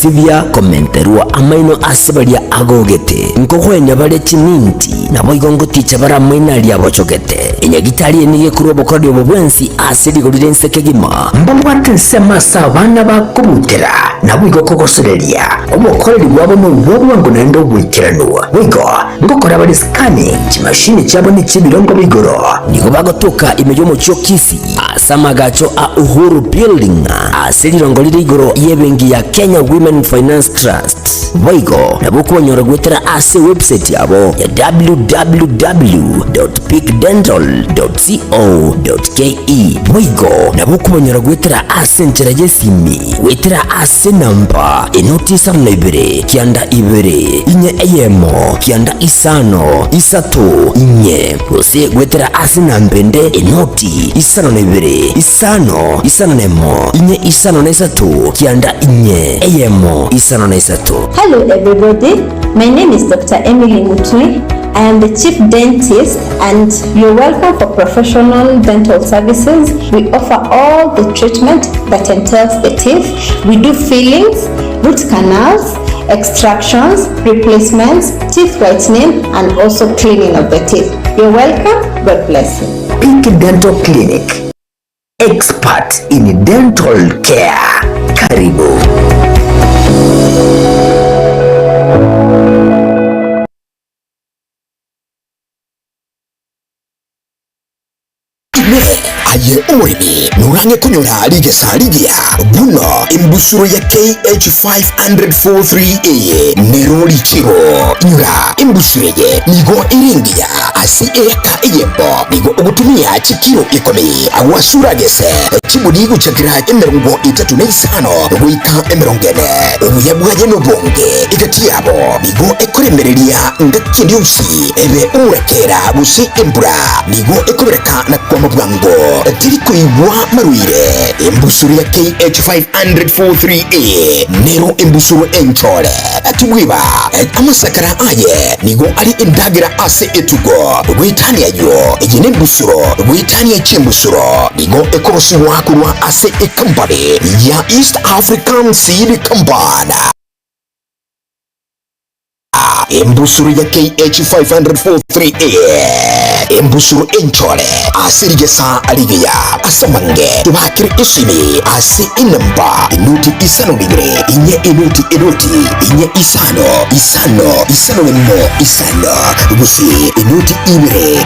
sibia komenterwa amaino asibalia agogete nkokwenya bale chininti nabo igongo ticha bara maina lia bochogete inyagitali nige kurobo kodi obwensi asidi golire nsekegima mbambwate sema sabana bakubutera nabo igokogosereria omukoreri bwabo mu bwabo ngo nendo bwikiranwa wigo ngokora bali scanning chimashini cyabo ni chibirongo bigoro nigo bagotoka imejo mu cyokisi asamagacho a Uhuru Building asilirongo liri igoro yebengi ya Kenya Women Finance Trust wigo nabo kubonyora gwetera ase website yabo ya www.peakdental.co.ke wigo nabo kubonyora gwetera ase nchera yesimi wetera ase namba enotisa mnaibere kianda ibere inye eyemo kianda isano isato inye ose gwetera ase nambende enoti isano naibere isano nemo inye isano na isato kianda inye eyemo isano na isato. Hello everybody, my name is Dr. Emily Mutui. I am the Chief Dentist and you're welcome for professional dental services. We offer all the treatment that entails the teeth. We do fillings, root canals, extractions, replacements, teeth whitening and also cleaning of the teeth. You're welcome. God bless you. Peak Dental Clinic, expert in dental care. Karibu. Aye urimi nurange kunyura ligesa ligia buno imbusuro ya KH500-43A neroli chiro nyura imbusuro ye nigo iringia asi eka iyembo nigo ugutumia chikiro ikomeye awasura gese chibudigu chakira emerongo 35 wika emerongene ubuyabwaje nobonge igatiyabo nigo ekoremereria ngakindi usi ebe urekera busi embura nigo ekobereka na kwa mabwango tiriko ibwa maruire embusuru ya KH500-43A nero embusuru enchole atubwiba amasakara aye nigo ari indagira ase etugo gwitania yo ejine embusuru gwitania chimbusuru nigo ekorosi wakurwa ase company ya East African Seed Company embusuru ya KH500-43A embusuru enchole asirigesa aligeya asamange tubakiri isimi ase inamba inuti isano bigre inye inuti inye isano wemo isano busi inuti ibire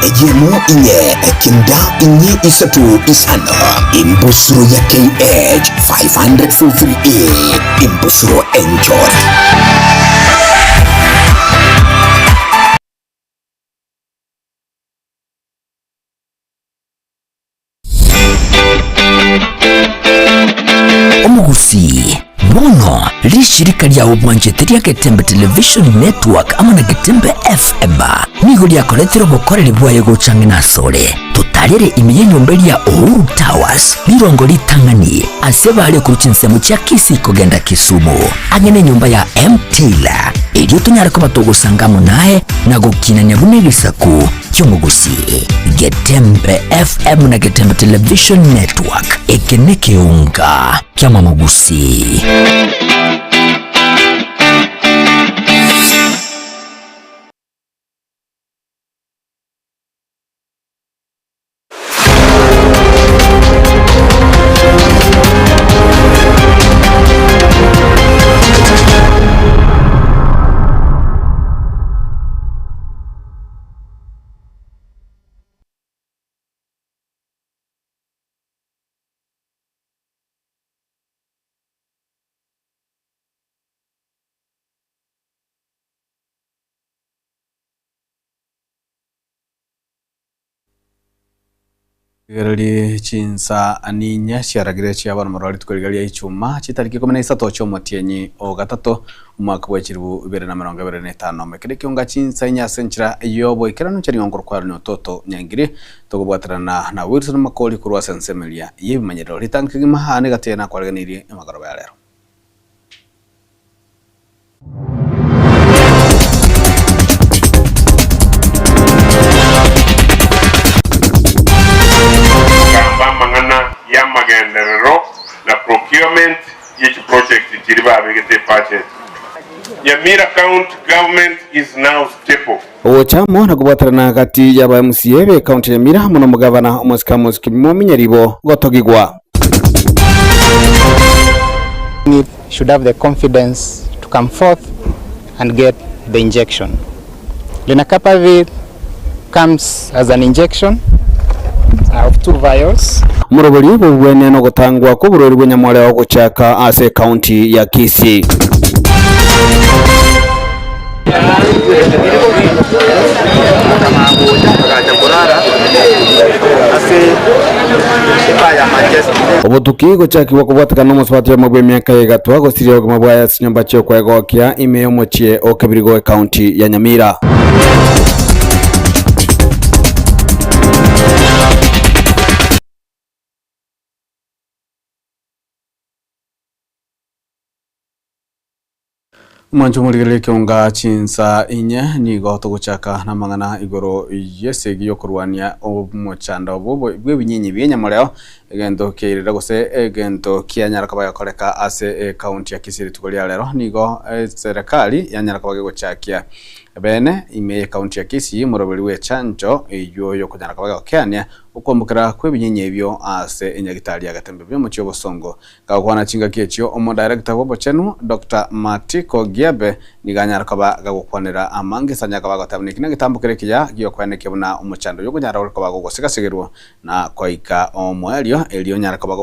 ejemu inye kinda inye isatu isano embusuru ya KH500-43A embusuru enchole. Omugusi bono lishirika lya ubwanjete lya Getembe Television Network amana Getembe FM nigo lyakoletera obukoreri bwayo gucanga nasole tutalere imiye nyombeli ya Uhuru Towers lirongo litangani asebale kuruchinsemu cha Kisi kogenda Kisumu angene nyumba ya MTila ilio tunyara ko batogusangamo naye na gukina nyabune bisaku cy'umugusi Getembe FM na Getembe Television Network ekeneke unga kyama mugusi. Gerali chinsa aninya ciaragire ciabana marwari tukorigalia ichuma citariki 13 cyo motienyi o gatatu umwaka wa 2025 mekere kionga chinsa inya senchira yobo ikirano cyari ngongoro kwa no toto nyangire tugubwatarana na Wilson Makoli kurwa sensemelia yibimanyero litangiki mahane gatena kwaraganiri amagaro ya lero. Mangana ya magenderero la procurement government each project chiriba begete budget. Nyamira County government is now stable. Ochamo na kubatarana kati ya ba MCA be county ya Nyamira muno mugavana Omosika Mosiki Nyaribo gotogigwa. It should have the confidence to come forth and get the injection. Lenacapavir comes as an injection of 2 vials. Murobori bubwene no gutangwa ko burori bw'Nyamwale wa guchaka ase county ya Kisii. Obutuki guchakirwa kubwatikana musubati ya mabwe myaka yegatwa gosiria ogima bwa sinyomba cyo kwegokia imeyo mochie okebirigo county ya Nyamira. Manchu muligele kyonga chinsa inya ni goto guchaka na mangana igoro yesegi yokurwania omuchanda bwe binyinyi byenyamoleo egento kirira gose egento kianyara kabaya koreka ase county ya Kisii tukolia lero nigo serikali yanyara kabage guchakia bene ime county ya Kisii muroberi we chanjo iyo yokujana kabage okania ukombukira kwebinyenye ebyo ase enyagitali agatembe byo mucyo bosongo gakwana chinga kyecho omo director bobo chenu Dr. Matiko Giabe niganyara kabaga gukwanira amange sanya kabaga tabnikina gitambukire kiya giyo kwaneke buna umuchando yo kunyara kabaga gosigasigirwa na koika omwelio elio nyara kabaga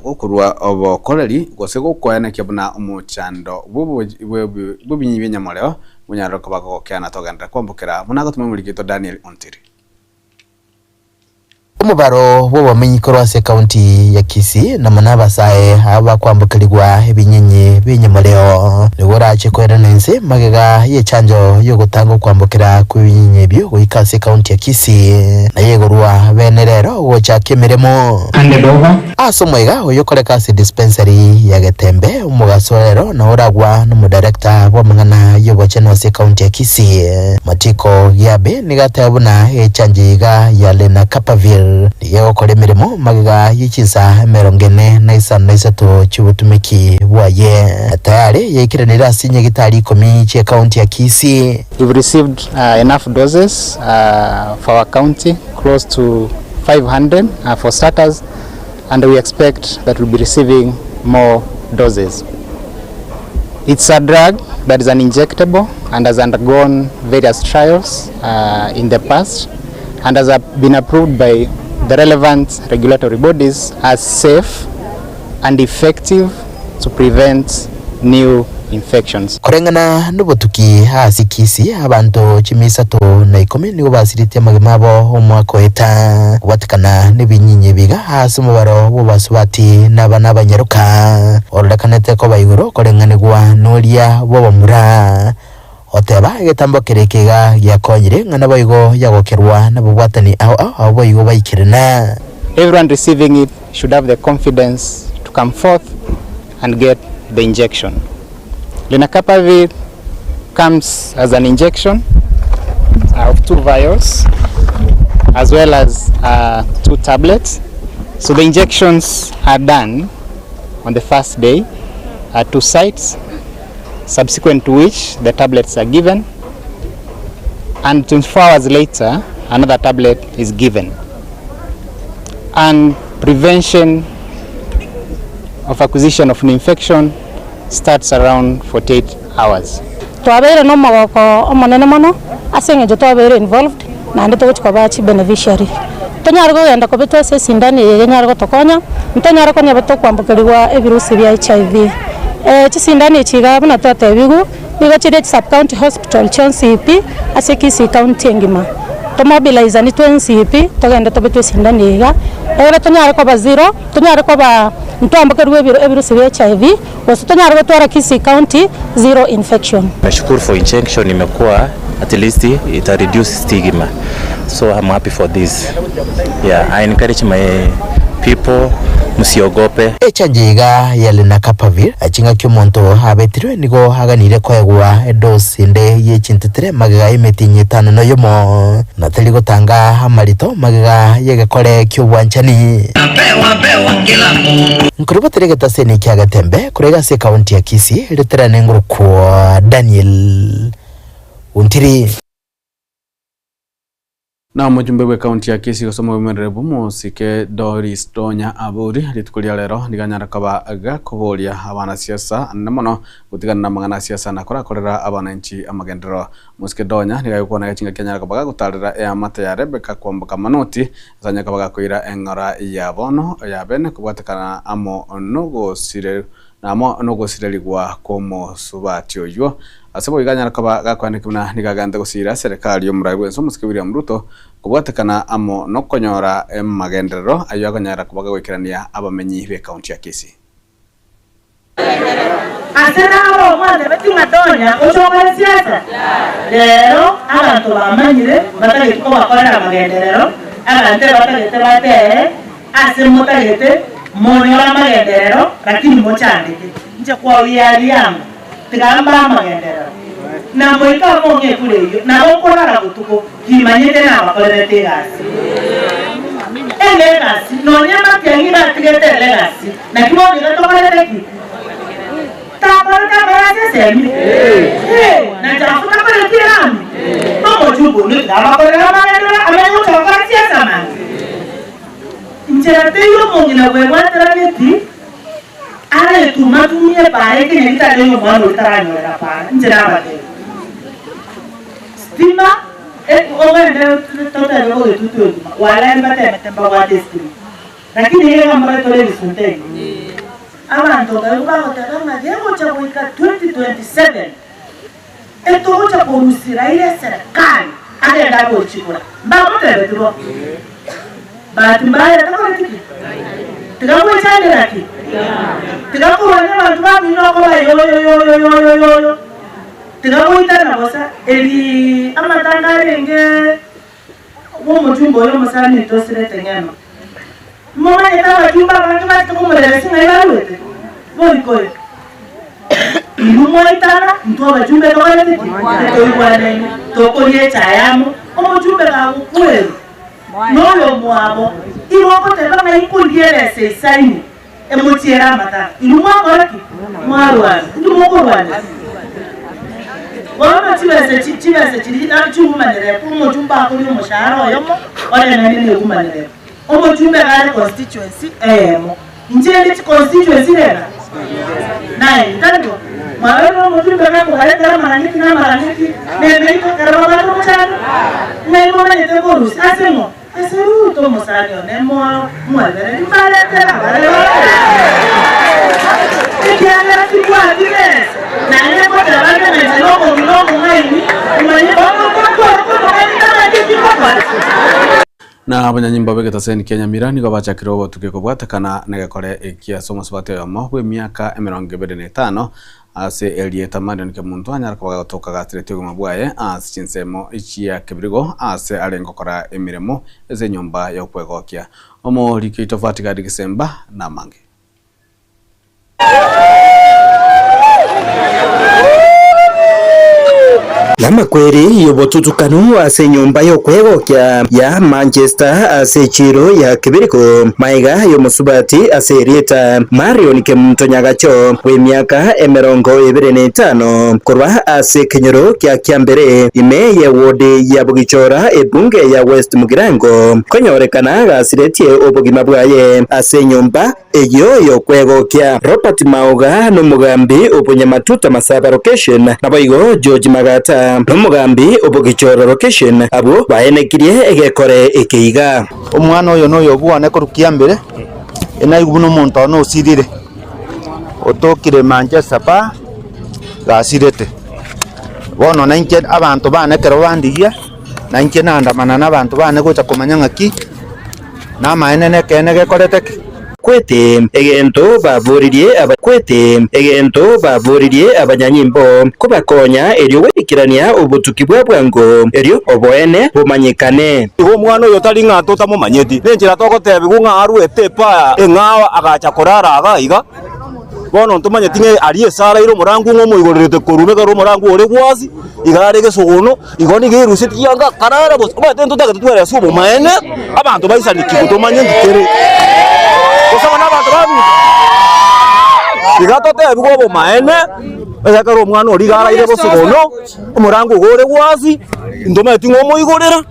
okurwa obokoreri gose gukwaneke buna umuchando bubu binyibe nyamoleo munyara kabaga okana toganda kwambukira munaga tumumurikito Daniel Ontiri. Umubaro w'abamenyi korwase county ya Kisii na manabasaye aba kwambukirwa ebinyenye byenyamoleo nigorache kweranense magega yechanjo yo gutanga kwambukira kw'ebinyenye byo wikase county ya Kisii na yegorwa benerero gocha kemeremo asomwega oyokoreka se dispensary ya Getembe umugasorero na oragwa no director wa mangana yobocheno se county ya Kisii Matiko Giabe nigatabuna echanjiga ya Lenacapavir niyo kore mirimo magega yikiza merongene na isatu cyubutumiki bwaye tayari yekiranira sinye gitari 10 cye county ya Kisii. We've received enough doses for our county, close to 500 for starters, and we expect that we'll be receiving more doses. It's a drug that is an injectable and has undergone various trials in the past and has been approved by the relevant regulatory bodies as safe and effective to prevent new infections. Korengana nubutuki hasi Kisii abantu 310 nigo basirite magimabo omwaka weta watikana nibinyinye biga hasi mubaro bobasubati nabana banyaruka ororekanete ko bayiguro korenganirwa nolia bobamura oteba getambo kerekega yakonyire ngana bayigo yagokerwa nabubwatani aho bayigo bayikirana. Everyone receiving it should have the confidence to come forth and get the injection. Lenacapavir comes as an injection of 2 vials as well as 2 tablets. So the injections are done on the first day at 2 sites, subsequent to which the tablets are given, and 24 hours later another tablet is given. And prevention of acquisition of an infection starts around 48 hours. Twabere no magoko omonene mono asenge jo twabere involved na ndito ko bachi beneficiary tonyargo yenda ko betose sindani yenyargo tokonya ntonyargo konya beto kwambukirwa evirusi bya HIV chisindani chiga buna tote bigu nigo chire sub county hospital chonsipi ase Kisii county ngima to mobilize ni 20 togenda to beto sindani ga era tonyargo ba 0 tonyargo ba ntwambukirwa evirusi bya HIV wasitonyargo twara Kisii county 0 infection. Nashukuru for injection imekuwa at least it reduce stigma, so I'm happy for this. Yeah, I encourage my people msiogope. Echanjega ya Lenacapavir achinga kyomonto abetirwe nigo aganire kwegwa dose inde yechintetire magega imetinye tano no yomo natali gotanga amarito magega yegekore kyobwanchani nkuribo teregeta seni kyagatembe kurega se county ya Kisii literane nguru kwa Daniel Untiri. Na mujumbe wa kaunti ya Kisii gusoma wemerebu musike Doris Donya Aburi ritukulia lero ndiganyara kaba gakuburia abana siasa namono gutigana na magana siasa na korakorera abananchi amagendero musike Donya nigayukona gakinga Kenya kaba gutarira ya mata ya Rebecca kwambuka manoti zanya kaba gakwira engora ya bono ya bene kubwatakana amo nogo sire namo nogo sireligwa komo subati oyo asabo iganyara kaba gakwanikuna nigagande gusira serikali yo muraibwe so musike William Ruto kubwatakana amo nokonyora magenderero ayo aganyara kubaga gwikirania abamenyi be county ya Kisii. Asena mwana betinga Donya ushobora siasa lero abantu bamanyire batagituko bakorera magenderero abantu batagite asemutagite monyora magenderero lakini mochandike nje kwa yali yangu tigamba magenderero na moika monge kuleyo na okorara gutuko kimanyite na bakorera tegasi legasi no nyama kyangira tigete legasi na kibodi gatokorera ki tabaraka barase semi na jafuka kwa tirami mamo jugo ni daba korera magenderero amenyo chokara siasa man njera teyo monge na wewa tarageti ara tumatumie pare ke nita leyo mwana utaranyo era para njera bate stima ogende tota lego de tutu wala mbate metemba wa destiny lakini yeye kama tole bisunte abantu bakutagama demo cha kuika 2027 eto cha kurusira ile serikali ale ndako chikura mbabo tebe tubo bahati mbaya takoretiki tigakuwa chanderaki tigakuwanya abantu bamino kola yo tigakuitana bosa eli amatangarenge w'umujumbo yo musani tosirete nyama mama yetaba jumba abantu batukumurere singa ibaruete boikoye ilumoitana ntoba jumbe tokorete toibwane tokoye chayamu omujumbe gakukweru noyo mwabo iroko teba na ikundiere se saini emutiera mata ilumwa koraki mwarwa ndumoko rwanda wana chibese chirita chumanere kumo jumba kuri umushahara yomo ore nani ne kumanere omo jumbe gari constituency mo njende constituency rena nai tando mawero omo jumbe gari gari kara marangiti na marangiti ne ko karaba ko mchana ne mo ne te korus asemo aseru to mosanyo ne mo mwalere mbale tera bare Tikiana tikwa dines na ile kwa tabaka na logo ngai imani na abanyanyimba begeta seni Kenya mirani kwa bacha kirobo tukiko bwatakana negakore ekia somo sabate ya mahwe miaka 25 ase Elieta Marion ke muntu anyara kwa gatoka gatirete go mabwaye ase chinsemo ichia kebrigo ase alengo kora emiremo eze nyumba ya kwegokia omo likito fatika dikisemba na mange Lama kweri yobotutukanu ase nyumba yo kwegokia ya Manchester ase chiro ya kibiriko maiga yo musubati ase Elieta Marion ke muntu nyagacho we miaka 25 korwa ase kenyoro kya kyambere ime ye wodi ya Bugichora ebunge ya West Mugirango konyorekana gasiretie obugima bwaye ase nyumba eyo yo kwegokia Robert Mauga no mugambi obunyamatuta Masaba location naboigo George Magata no mugambi Bugichora location abo baenekirie egekore ekeiga omwana oyo no yobwane korukia mbere enaiguno muntu no sidire otokire Manchester pa gasirete bono nanke abantu bane kero bandigia nanke nandamana n'abantu bane gocha komanya ngaki na maenene kene gekoreteke kwete egento bavuririe abanyanyimbo kubakonya erio gwikirania ubutuki bwa bwango erio oboene bumanyikane igo mwana uyo tari ng'ato tamumanyeti nenjira togotebi gung'aru etepa eng'awa agacha korara agaiga bono ntumanyeti ng'e arie sara iro murangu ng'o muigorerete korumeka ro murangu ore gwasi igare gesogono igoni gerusetie anga karara bos bate ntotake tutwere sumu maene abantu baisani kigutomanye ngitere osaba n'abantu babi igatotebi gobo maene ekaro mwana ori gara ire gosogono umurangu gore gwasi ntumanyeti ng'o muigorera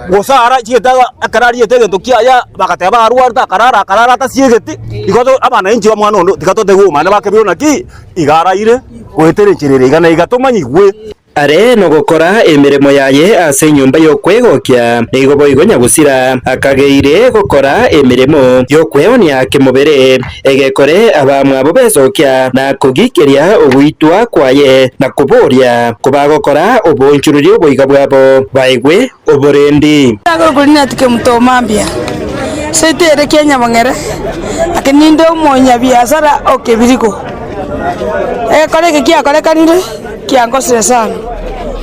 gosara chietaga akarari etege kiaya bakateba arwarta akarara tasiegeti igoto abana inji mwana ondo tikatote guma bakebiro naki igara ire gweterecherere igana igatomanyigwe are no gukora emirimo yaye ase nyumba yo kwegokia nigo boigonya gusira akageire gukora emirimo yo kweonia kimubere egekore abamwe abo bezokia na kugikiria ubwitwa kwaye na kuboria kubagokora ubunchururi boiga bwabo baigwe uburendi agorogorina tike mutomambia setere Kenya mangere akinindo monya biashara okebiriko kore kia kore kanire kiangosire sana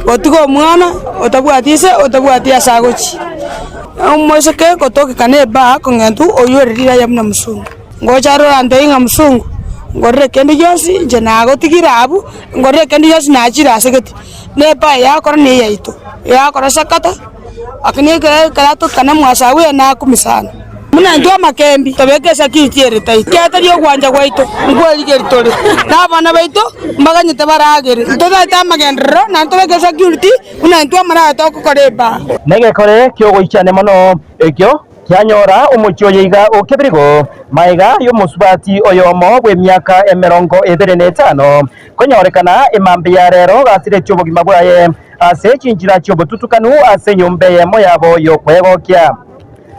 otigo mwana otabwatia sagochi umoseke kotoke kane ba kongentu oyorira yamna musungu ngocharo andoinga musungu ngorre kendi yosi jenago tigirabu ngorre kendi yosi nachira segeti ne ba ya kora ne yaito ya kora sakata akini kala to kana mwasawe na kumisana muna ndo makembi tabekesa kitiere tai keta dio gwanja gwaito ngwali geritore na bana baito mbaganye tabaragere ndoda tamagendro na tabekesa security muna ndo mara to kukoreba nege kore kyo goichane mono ekyo kyanyora umuchyo yiga okebirigo maiga yo musubati oyomo bwe myaka 25 konyorekana imambi ya rero gasire cyo bugima bwaye ase chinjira cyo bututukanu ase nyumbe yemo yabo yo kwegokia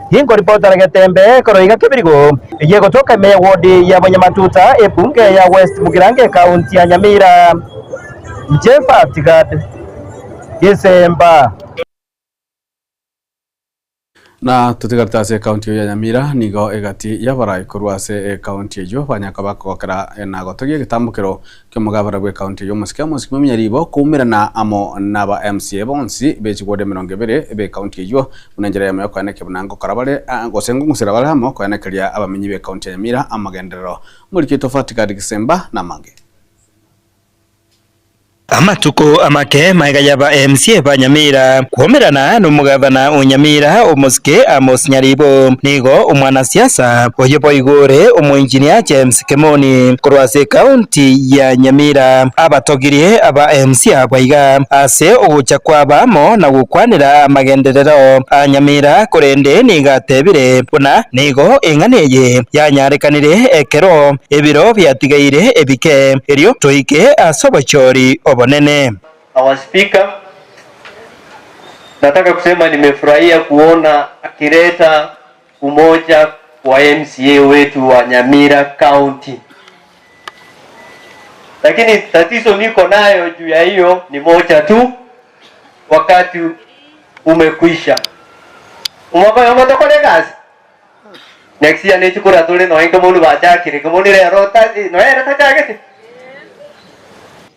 hingo reporter Getembe koroiga kebirigo igiye gotoka me ward ya Banyamatuta ebunge ya West Mugirange county ya Nyamira Jefa Tigad Gisemba na tutigarta ase county ya Nyamira nigo egati yabarai kurwase county ejo banyakabakokera na gotogie gitambukiro kyomugabara gwe county yo musikamus kumyaribo kumirana amo naba MCA bonsi bechigode 20 be county ejo munenjera ya mayo kwaneke bunango karabale gosengo musira bale amo kwanekeria abamenyi be county ya Nyamira amagendero muri kitofati kadi Gisemba na mange amatuko amake maiga yaba MCA Banyamira kuomerana n'umugabana unyamira umuske Amos Nyaribo nigo umwana siasa oyobo igore umuengineer James Kemoni kurwase county ya Nyamira abatogirie aba MCA baiga ase ugucha kwabamo na gukwanira amagenderero Nyamira kurende nigatebire buna nigo enganeye yanyarekanire ekero ebiro byatigaire ebike erio toike asobochori bonene. Our speaker, nataka kusema nimefurahia kuona akileta umoja wa MCA wetu wa Nyamira County. Lakini tatizo niko nayo juu ya hiyo ni moja tu, wakati umekwisha. Umatokole kazi. Next year nechukura tule no inga mulu bachakire kamuni rero taji no era tajageti.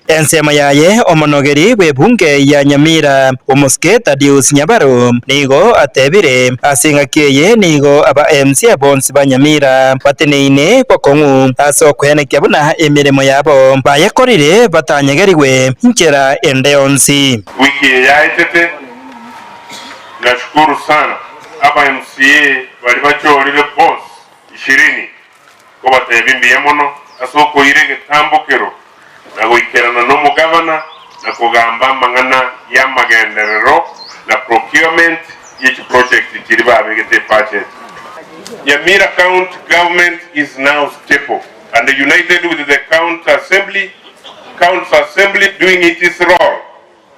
Ensema yaye omonogeri webunge ya Nyamira umuske Tadius Nyabaro nigo atebire asingakeye nigo aba MCA bonsi ba Nyamira bateneine bokongu aso kwenekya buna emirimo yabo bayakorire batanyegeriwe nkera endeonsi wiki yaitete. Nashukuru sana aba MCA bali bachorire boss 20 ko batebimbiye mono asoko irege tambokero na guikerana no mugabana na kugamba mangana ya magenderero na procurement each project kiriba begete budget. Nyamira County government is now stable and united with the county assembly doing its role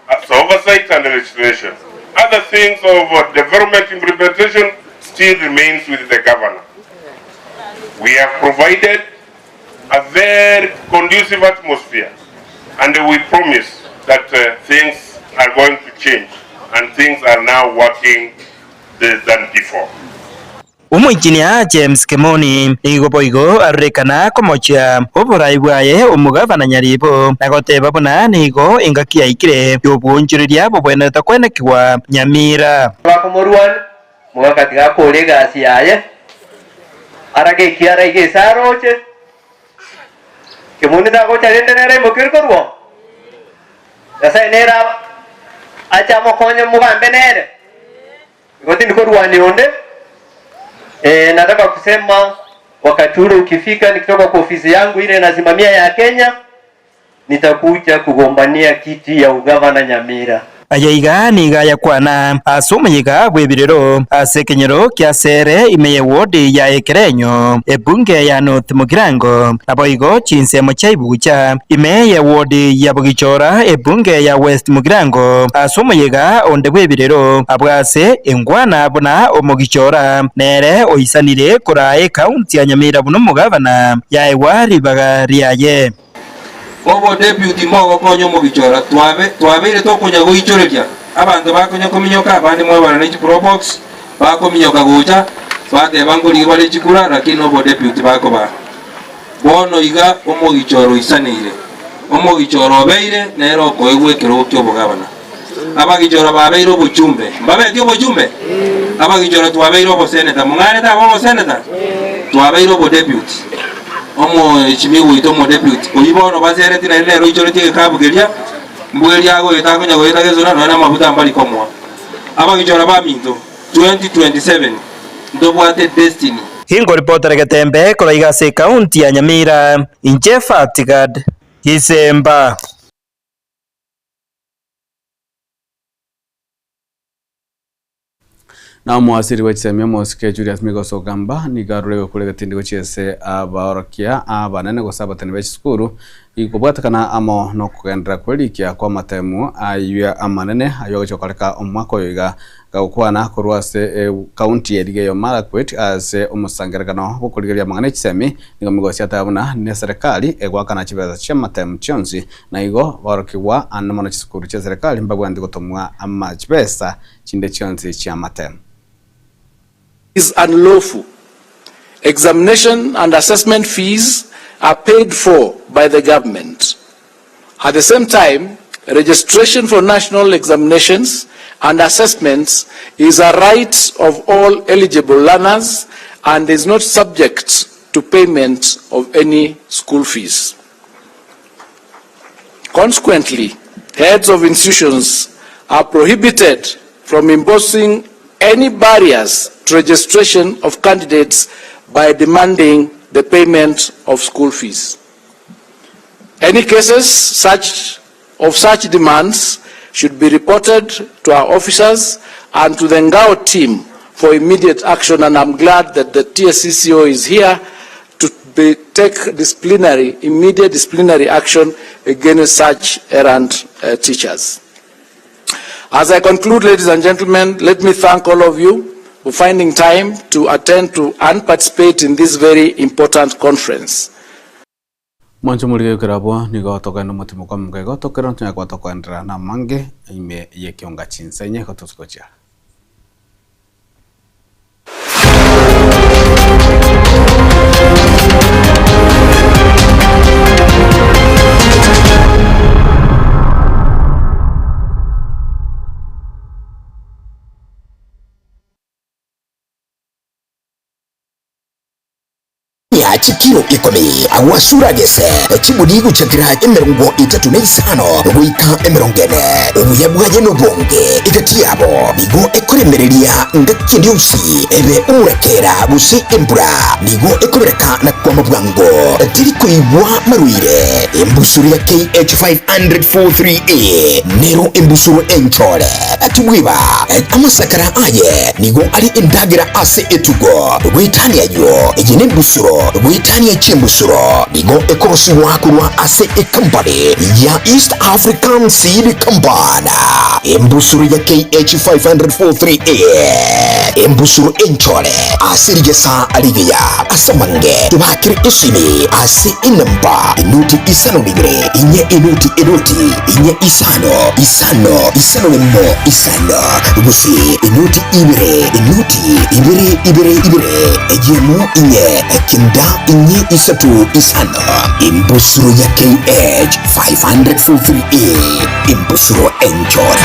as oversight and legislation. Other things of development implementation still remains with the governor. We have provided a very conducive atmosphere, and we promise that things are going to change and things are now working than before. umuikinia James Kimoni igoboigo arrekana komocha oborai bwaye omugabana Nyaribo nagoteba buna nigo ingakia ikire yobunjuriria bobweneta kwenekwa Nyamira bakomorwan mwakati gakore gasi yaye arage kiara ige saroche Kimoni da gocha rendenere mokirkorwo Sasa nera acha mokonyo mugambe nere Goti niko ruani onde nataka kusema wakati ule ukifika nikitoka kwa ofisi yangu ile nasimamia ya Kenya nitakuja kugombania kiti ya ugavana Nyamira ayaiga niga yakwana asumenyiga bwebirero asekenyero kya sere imeye wodi ya Ekerenyo ebunge ya North Mugirango aboigo chinsemo chaibucha imeye wodi ya Bugichora ebunge ya West Mugirango asumenyiga onde bwebirero abwase engwana buna omugichora nere oisanire kurae county ya Nyamira buno mugavana ya ewari bagariaye Obo deputy mogo konyo mugichora twabere tokunya guichoreria abantu bakonya kominyoka abandi mwabana ne probox bakominyoka gocha bate banguri bale chikura lakini obo deputy bakoba bono iga omugichoro isanire omugichoro beire nero koegwekero kyo bugabana abagichora babeire obuchumbe mbabe kyo obuchumbe abagichora twabeire obo senator mungane ta obo senator twabeire obo deputy omo chimigo itomo deputy oyibono basereti na lero ichoreti kabugeria mbweli yago itakonya go itagezo na mabuta mbali komwa abagichora baminto 2027 ndobwate destiny hingo reporter Getembe kolaiga se county ya Nyamira Injefa Tigad Isemba na mwasiri wechisemia mosike Julius Migoso Gamba ni garurego kulega tindi gochiese abaorokia abanene gosabatani bechikuru ikobwatakana amo no kugendera kwelikia kwa matemu ayuya amanene ayogocha koleka omwako yoiga gakwana kurwase county erigeyo Marakwet ase umusangeragano bukurigeria mangane chisemi nigo migosi atabuna ne serikali egwakana chibeza cha matemu chonzi na igo baorokiwa anamona chiskuru cha serikali mbagwandi gotomwa ama chibesa chinde chonzi cha matemu is unlawful. Examination and assessment fees are paid for by the government. At the same time, registration for national examinations and assessments is a right of all eligible learners and is not subject to payment of any school fees. Consequently, heads of institutions are prohibited from imposing any barriers to registration of candidates by demanding the payment of school fees. Any cases of such demands should be reported to our officers and to the Ngao team for immediate action, and I'm glad that the TSCCO is here to take immediate disciplinary action against such errant teachers. As I conclude, ladies and gentlemen, let me thank all of you for finding time to attend to and participate in this very important conference. Mwancho mulige kirabo nigo toka no mutimo kwa mgego tokero ntya kwa toko endra na mange ime yekionga chinsenye kotoskocha. ya chikiro ikomeye awasura gese chibudi guchatira emerongo 35 guika emerongene ubuye bwaje no bonge igati yabo bigo ekoremereria ngakindi usi ebe umurekera gusi embura bigo ekobereka na kwa mabwango tiriko ibwa maruire embusuru ya KH500-43A nero embusuru enchole atubwiba amasakara aye nigo ari indagira ase etugo gwitania yo ejene busuro gwitania chimbusuro nigo ekorosi wakurwa ase company ya East African Seed Company embusuru ya KH500-43A embusuru enchole asirigesa aligeya asamange tubakiri isimi ase inamba inuti isano bigre inye inuti inye isano wemo isano gusi inoti ibire ejemo inye kinda inye isatu isano imbusuru ya KH 543A imbusuru enjoy.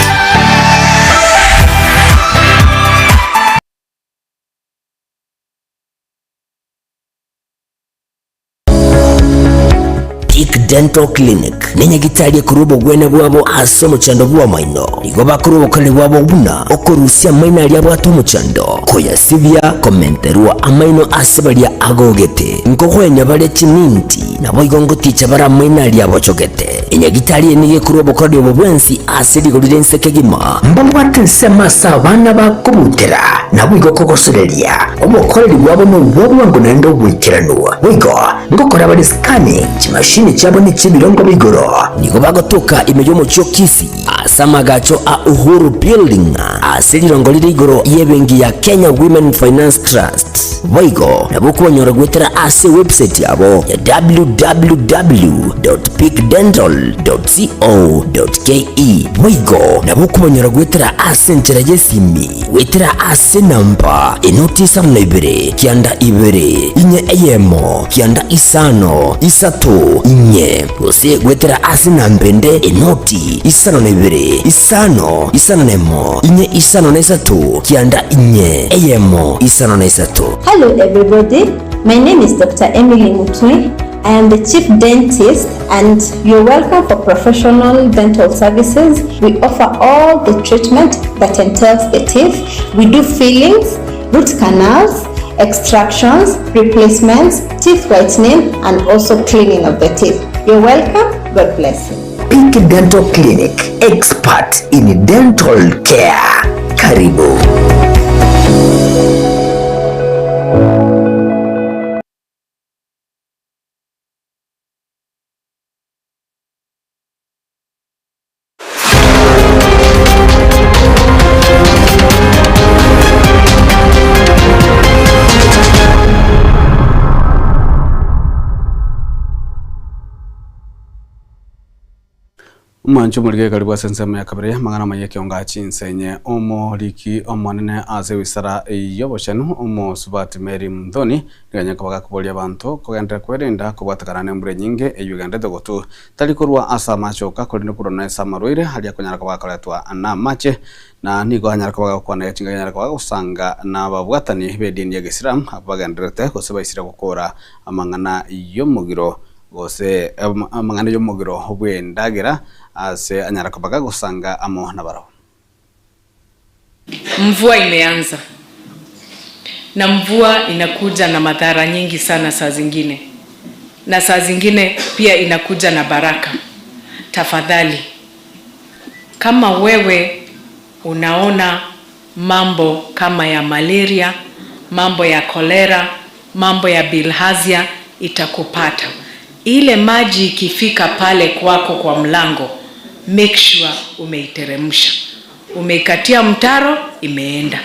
Peak Dental Clinic nenye gitarie kurubo gwene bwabo ase muchando bwa maino nigo bakurubo kali bwabo buna okurusia maina ali abwato muchando koyasibya komenterwa amaino asebalia agogete nkokwenya bale chininti nabo igongo ticha bara maina ali abochogete enye gitarie nige kurubo kali obwensi asiri golire nsekegima mbambwate sema sabana bakubutera nabo igo kogosereria omukoreri bwabo no bwabo nendo bwikiranwa wigo ngokora bali scanning chimashini chabo ni chibirongo bigoro nigo bagotoka imejo mucho kisi asamagacho a Uhuru Building asirirongo liri igoro yebengi ya Kenya Women Finance Trust boigo nabukonyora gwetera ase website yabo ya www.peakdental.co.ke boigo nabukonyora gwetera ase ntera yesimi wetera ase namba enotisa mnaibere kianda ibere inye eyemo kianda isano isatu inye ose gwetera ase nambende enoti isano nebere isano nemo inye isano nesatu kianda inye eyemo isano nesatu. Hello everybody, my name is Dr. Emily Mutui. I am the Chief Dentist and you're welcome for professional dental services. We offer all the treatment that entails the teeth. We do fillings, root canals, extractions, replacements, teeth whitening and also cleaning of the teeth. You're welcome. God bless you. Peak Dental Clinic, expert in dental care. Karibu. Mancho mulige karibu sensema ya kabiri mangana mayeke onga chinsenye omo liki omonene aze wisara yoboshanu omo subati Mary Mdhoni nganya kabaga kubolia bantu kogenda kwerinda kubwatakana nembure nyinge eyugende dogotu talikorwa asa machoka kolino kurona samarwire hali yakonyara kabaga koletwa na mache na nigo hanyara kabaga kwana yachinga hanyara kabaga usanga na babwatani bedini ya Islam abagenderete koseba isira gukora amangana yomugiro gose amangana yomugiro obwendagira ase anyara kabaga gusanga amo nabaro. Mvua imeanza na mvua inakuja na madhara nyingi sana saa zingine, na saa zingine pia inakuja na baraka. Tafadhali, kama wewe unaona mambo kama ya malaria, mambo ya kolera, mambo ya bilharzia itakupata, ile maji ikifika pale kwako kwa mlango, make sure umeiteremsha, umeikatia mtaro, imeenda.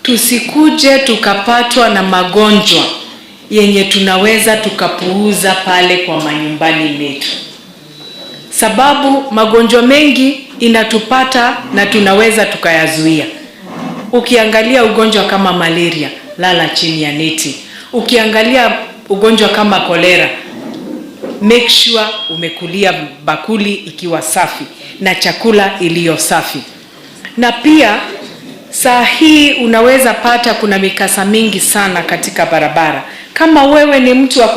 Tusikuje tukapatwa na magonjwa yenye tunaweza tukapuuza pale kwa manyumbani metu, sababu magonjwa mengi inatupata na tunaweza tukayazuia. Ukiangalia ugonjwa kama malaria, lala chini ya neti. Ukiangalia ugonjwa kama kolera, make sure umekulia bakuli ikiwa safi na chakula iliyo safi. Na pia saa hii unaweza pata kuna mikasa mingi sana katika barabara. Kama wewe ni mtu wa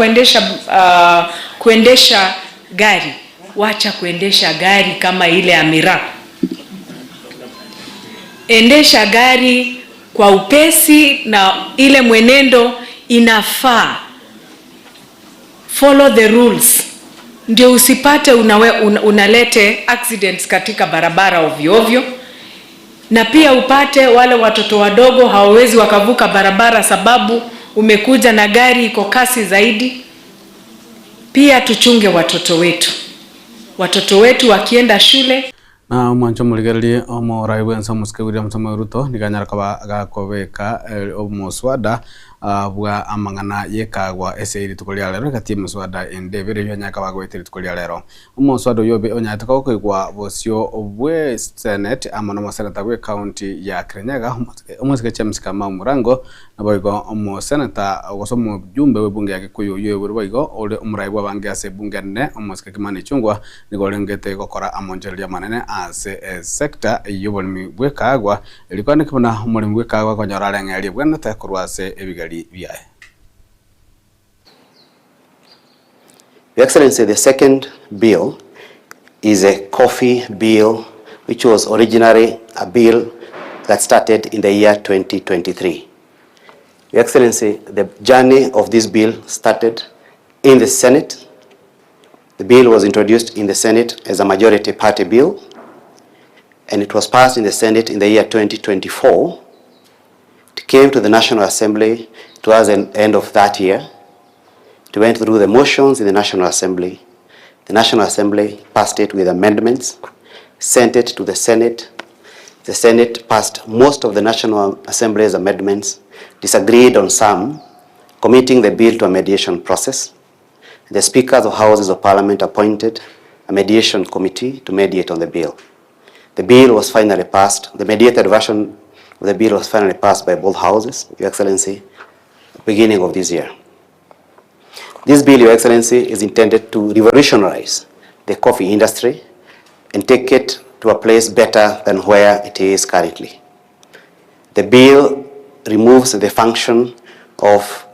kuendesha gari, wacha kuendesha gari kama ile Amira. Endesha gari kwa upesi na ile mwenendo inafaa. Follow the rules. Ndio usipate unalete accidents katika barabara ovyo ovyo. Na pia upate wale watoto wadogo hawawezi wakavuka barabara sababu umekuja na gari iko kasi zaidi. Pia tuchunge watoto wetu. Watoto wetu wakienda shule. Na mwancho muligererie omo raibu ensa muske William Samoei Ruto niganyara kaba gakobeka omo swada bwa amangana yekagwa ese ritukolia lero kati muswada ende bere byanyaka bagwete ritukolia lero umuswada yobe onyataka kwigwa bosio obwe Senate amano masenata gwe county ya Kirinyaga umusike chemsika Murango naboigo umusenata gosomo jumbe webunge ya Kikuyu yewe boigo ole umuraibwa bange ase bunge ne umusike Kimani Ichung'wah nigolengete gokora amonjeria manene ase sector yobulimi bwekagwa ilikuwa nikibona umulimi bwekagwa konyora reng'eri bwana takurwase ebigari byae. Your Excellency, the second bill is a coffee bill, which was originally a bill that started in the year 2023. Your Excellency, the journey of this bill started in the Senate. The bill was introduced in the Senate as a majority party bill, and it was passed in the Senate in the year 2024. It came to the National Assembly towards the end of that year. It went through the motions in the National Assembly. The National Assembly passed it with amendments, sent it to the Senate. The Senate passed most of the National Assembly's amendments, disagreed on some, committing the bill to a mediation process. The Speakers of Houses of Parliament appointed a mediation committee to mediate on the bill. The bill was finally passed. The mediated version of the bill was finally passed by both houses, Your Excellency, at the beginning of this year. This bill, Your Excellency, is intended to revolutionize the coffee industry and take it to a place better than where it is currently. The bill removes the function of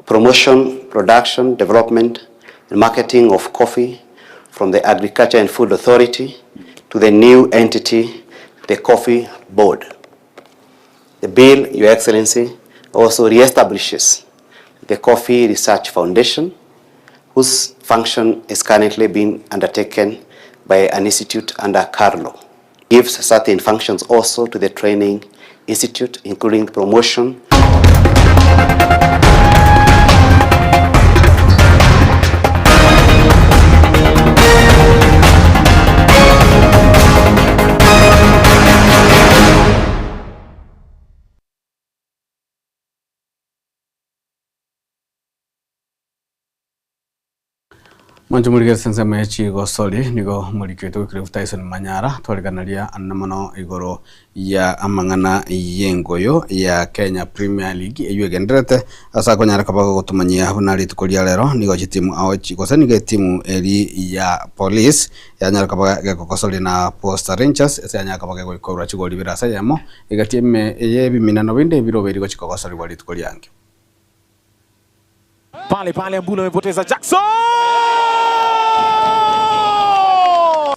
promotion, production, development, and marketing of coffee from the Agriculture and Food Authority to the new entity, the Coffee Board. The bill, Your Excellency, also reestablishes the Coffee Research Foundation, whose function is currently being undertaken by an institute under Carlo. Gives certain functions also to the Training Institute, including promotion. Manjumuriga sense mechi go soli nigo murikweto kuri Tyson Manyara twareganaria anamano igoro ya amangana yengoyo ya Kenya Premier League eyegenderete asa konyara kabago gutumanyia hunari tukoria lero nigo chitimu aochi gosaniga timu eri ya Police ya nyara kabaga gekokosoli na Posta Rangers esa nyara kabaga goikora chigoli birasa yamo igatieme yebiminano binde biroberi go chikokosoli wali tukoria yange pale Mbulu amepoteza Jackson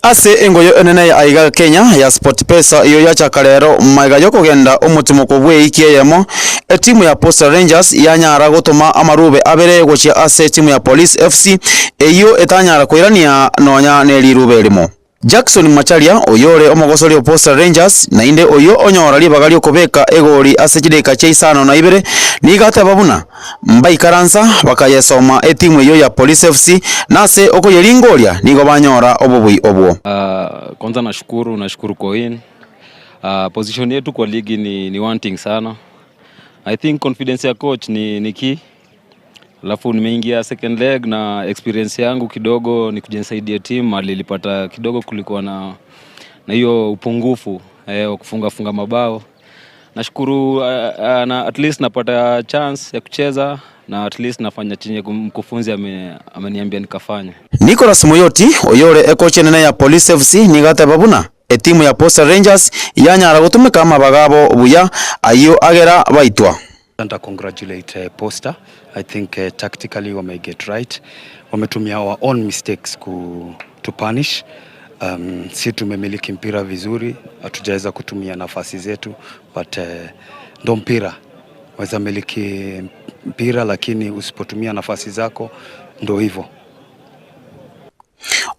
ase engoyo enene ya aiga Kenya ya SportPesa iyo yacha kalero maiga yoko genda umutimo kubwe ikiyemo timu ya Posta Rangers yanyara gutuma amarube abere gochia ase timu ya Police FC iyo etanyara koirania nonya nelirube limo Jackson Macharia oyore omogosori wa Posta Rangers na inde oyo onyora libagari okobeka egori ase kideka cha 5 na 2 nigate babuna mbai karansa bakayesoma etimu iyo ya Police FC nase okoyelingoria nigo banyora obobui obwo. Kwanza nashukuru Coin. Position yetu kwa ligi ni wanting sana. I think confidence ya coach ni key. Alafu nimeingia second leg na experience yangu kidogo ni kujisaidia team alilipata kidogo kulikuwa na hiyo upungufu wa kufunga mabao. Nashukuru na at least napata chance ya kucheza na at least nafanya chenye mkufunzi ameniambia nikafanya. Nicholas Moyoti oyore coach nene ya Police FC nigate babuna timu ya Posta Rangers yanyara gutumika amabagabo buya ayo agera baitwa. And I congratulate Posta. I think tactically we may get right. Wametumia our own mistakes to punish. Si tumemiliki mpira vizuri, hatujaweza kutumia nafasi zetu, but ndo mpira. Waweza miliki mpira lakini usipotumia nafasi zako ndo hivyo.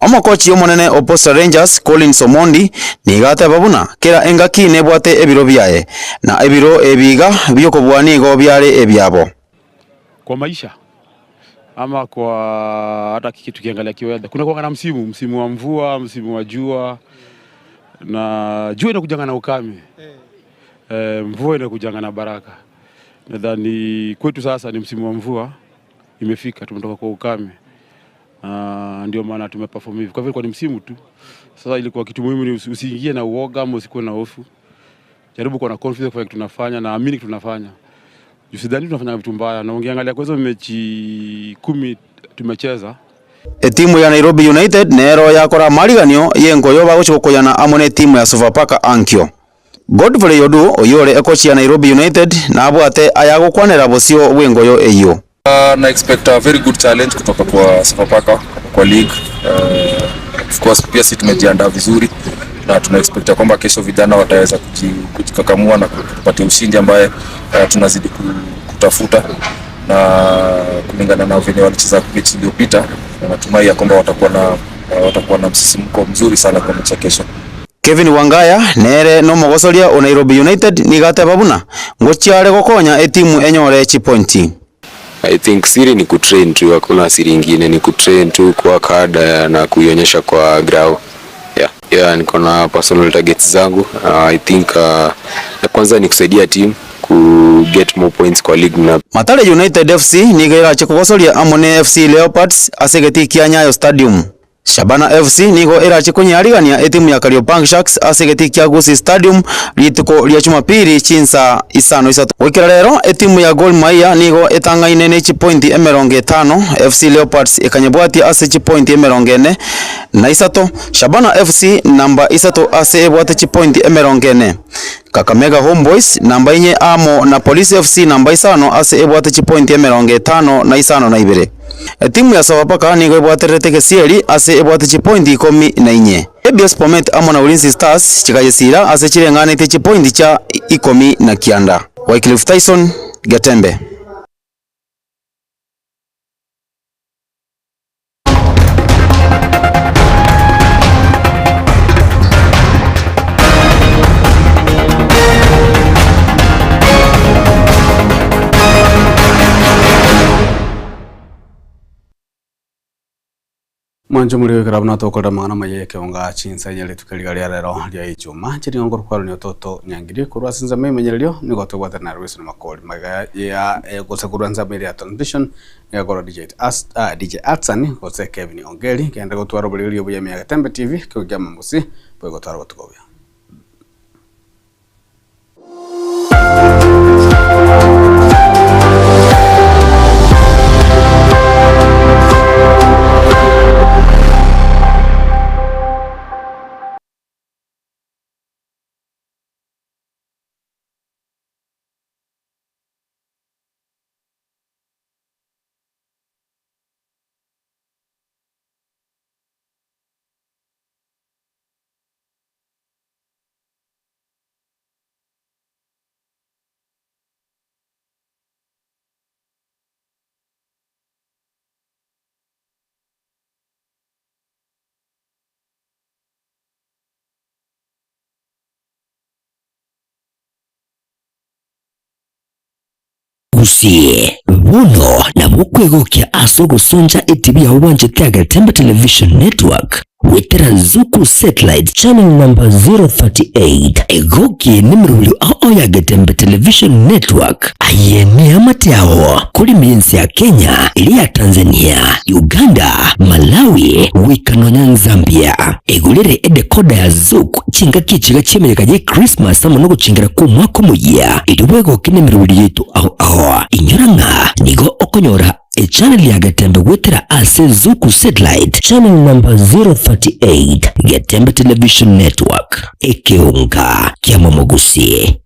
Omokochi omonene o Posta Rangers Collins Omondi nigate babuna kera engaki nebwate ebiro byae na ebiro ebiga byokobwani go byale ebyabo kwa maisha ama kwa hata kitu kiangalia kiweda kuna kuanga na msimu wa mvua, msimu wa jua, na jua inakujanga na ukame, mvua inakujanga na baraka. Nadhani kwetu sasa ni msimu wa mvua imefika, tumetoka kwa ukame. Ndio maana tumeperform hivi. Kwa vile kwa ni msimu tu. Sasa ilikuwa kitu muhimu ni usiingie na uoga ama usikuwe na hofu. Jaribu kuwa na confidence kwa kitu tunafanya na amini tunafanya. Usidhani tunafanya vitu mbaya. Na ungeangalia kwa hizo mechi 10 tumecheza. Timu ya Nairobi United nero yakora mariganio yengo yo bagucokoyana amone timu ya Sofapaka Ankyo. Godfrey Odu oyore ekochi ya Nairobi United na abwate ayagukwanera bosio wengo yo eyo. Na expect a very good challenge kutoka kwa Sofapaka kwa league. Of course pia sisi tumejiandaa vizuri na tuna expect kwamba kesho vijana wataweza kujikakamua na kupata ushindi ambaye tunazidi kutafuta, na kulingana na vile walicheza mechi iliyopita natumai ya kwamba watakuwa na msisimko mzuri sana kwa mechi kesho. Kevin Wangaya nere no mogosoria o Nairobi United ni gate babuna ngochiare gokonya etimu enyore chipointi. I think siri ni kutrain tu, hakuna siri nyingine, ni kutrain tu kwa kada na kuionyesha kwa ground. Yeah, niko na personal targets zangu. I think na kwanza ni kusaidia team ku get more points kwa league na Matale United FC ni gaira chikogosoria amone FC Leopards asegeti kia Nyayo Stadium. Shabana FC nigo irachi kunyarigania etimu ya Kariobangi Sharks asegeti kia Gusii Stadium rituko ria Jumapili chinsa isano isatu. Wikira rero etimu ya Gor Mahia nigo etangaine ne chipointi 50, FC Leopards ikanyebwati ase chipointi 40 na isatu. Shabana FC namba isatu ase ebwate chipointi 40. Kakamega Homeboys namba 4 amo na Police FC namba isano ase ebwate chipointi 50 na isano na ibere. Timu ya Sofapaka nigo ebwaterete kesieri ase ebwate chipointi 14. ABS Bomet amo na Ulinzi Stars chikayesira ase chirenganite chipointi cha 19. Wycliffe Tyson, Gatembe. Mwanjo muri wikira buna tokora mangana mayeke onga chinsa nyele tukaligalia rero lya ichuma chiri ngoro kwaro ni toto nyangiri kurwa sinza memenyererio ni goto gwata na rwese makoli maga ya gose kurwa nza meri ya television ya goro DJ Atsan gose Kevin Ongeri kenda gotwara bulilio buya ya Gatembe TV ko gyama musi bwe gotwara gotukobya. Gusii buno na bukwegokia aso gusonja etibi ya uwanje kia Gatembe Television Network wetera Zuku Satellite Channel number 038 egoki nimruli ao ya Gatembe Television Network ayene amatiao kuli mienzi ya Kenya, ili ya Tanzania, Uganda, Malawi, wikanonya Zambia. Egulire edekoda ya Zuku chinga kichiga chimenyeka je Christmas amono guchingira ku mwaka muya iliwego kinemiruli yetu ao inyoranga nigo okonyora channel ya Gatembe wetera ase Zuku Satellite Channel number 038 Gatembe Television Network ekeunga kia Gusii.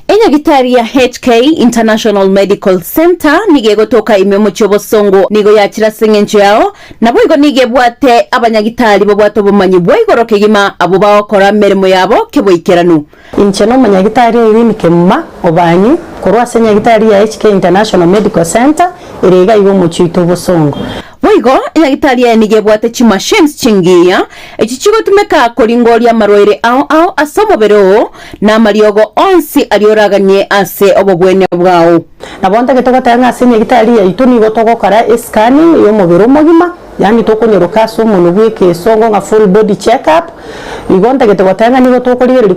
Enyagitari ya HK International Medical Center nige gotoka imemo chobosongo nigo yakira sengencho yao nabo igo nige bwate abanyagitari bo bwato bumanyi bwigoro kigima abo bakora merimo yabo keboikeranu incheno manyagitari iri nikemma obanyi kurwa senyagitari ya HK International Medical Center erega igo mochito bosongo Boigo nyagitari nige bwate chi machines chingia echi chigotumeka kuringoria marwaire ao asomobero na mariogo onsi arioraganye ase obobwene bwao nabonta getogotanga ase nyagitari yaitu nigo togokora scanning yo mobero mogima yani tokonyoroka so umuntu gwike songo nga full body check up igonta getogotanga nigo tokorigereri